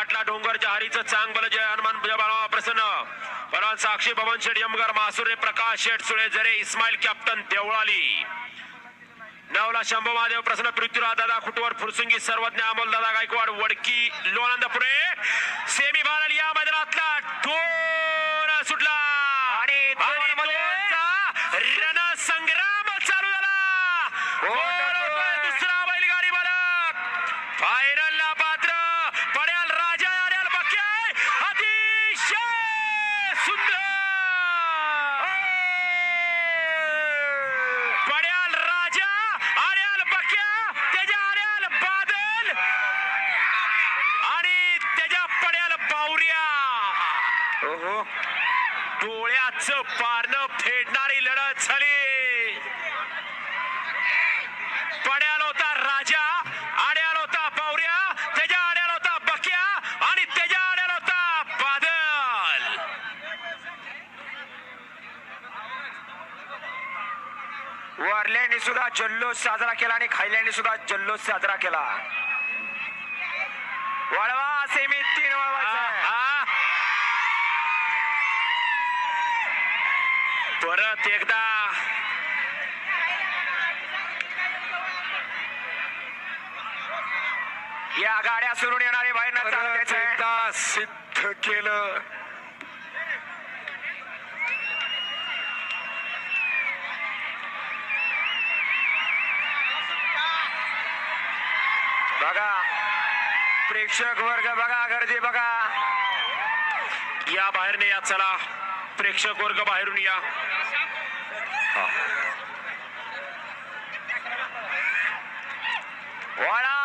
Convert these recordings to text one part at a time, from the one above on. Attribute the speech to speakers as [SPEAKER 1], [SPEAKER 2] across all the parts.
[SPEAKER 1] गाठला डोंगरच्या हरीचं चांग बल जय हनुमान बाळा प्रसन्न परवान साक्षी भवन शेठ यमगर मासुरे प्रकाश शेठ सुळे जरे इस्माईल कॅप्टन देवळाली नवला शंभू महादेव प्रसन्न पृथ्वीराज दादा खुटवर फुरसुंगी सर्वज्ञ अमोल दादा गायकवाड वडकी लोणंदपुरे सेमी फायनल या मैदानातला दोन सुटला आणि रणसंग्राम चालू झाला दुसरा बैलगाडी मालक फायनलला पात्र पड्याल राजा आड्याल बक्या अतिशय सुंदर पड्याल राजा आड्याल बक्या त्याच्या आड्याल बादल आणि त्याच्या पड्याल बावऱ्या ओहो डोळ्याचं पारणं फेडणारी लढत झाली पड्याला होता राजा आड्याला होता बावऱ्या त्याच्या आड्याला होता बक्या आणि त्याच्या आड्याला होता बादल
[SPEAKER 2] वरल्याने सुद्धा जल्लोष साजरा केला आणि खायल्याने सुद्धा जल्लोष साजरा केला वळवा सेमी 3 वळवायचा
[SPEAKER 1] परत एकदा
[SPEAKER 2] या गाड्या सुरून येणारे
[SPEAKER 1] एकदा सिद्ध केलं
[SPEAKER 2] बघा प्रेक्षक वर्ग बघा गर्दी बघा
[SPEAKER 1] या बाहेरने या चला प्रेक्षक वर्ग बाहेरून या
[SPEAKER 2] वळा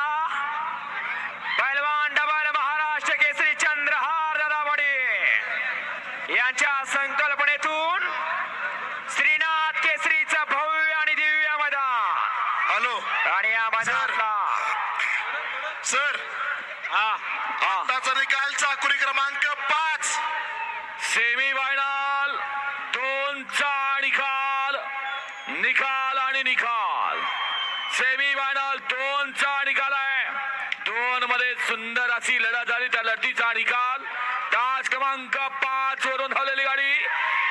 [SPEAKER 2] पैलवान डबल महाराष्ट्र केसरी चंद्रहार दादावडे यांच्या संकल्पनेतून श्रीनाथ केसरीचं भव्य आणि दिव्य मैदान
[SPEAKER 3] हॅलो
[SPEAKER 2] आणि या मैदानातला
[SPEAKER 3] सर आताचा निकाल चाकुरी क्रमांक 5
[SPEAKER 1] सेमी फायनल 2चा निकाल निकाल आणि निकाल सेमी फायनल 2चा निकाल आहे 2 मध्ये सुंदर अशी लढत झाली त्या लढतीचा निकाल तास क्रमांक 5 वरून धावलेली गाडी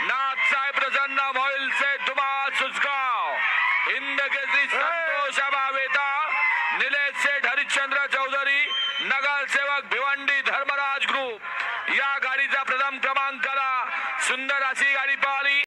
[SPEAKER 1] नाथसाहेब प्रसन्न मोहिल से दुबा सुसगाव हिंद केसरी संतोष आबा वेता निलेश सेठ हरिश्चंद्र चौधरी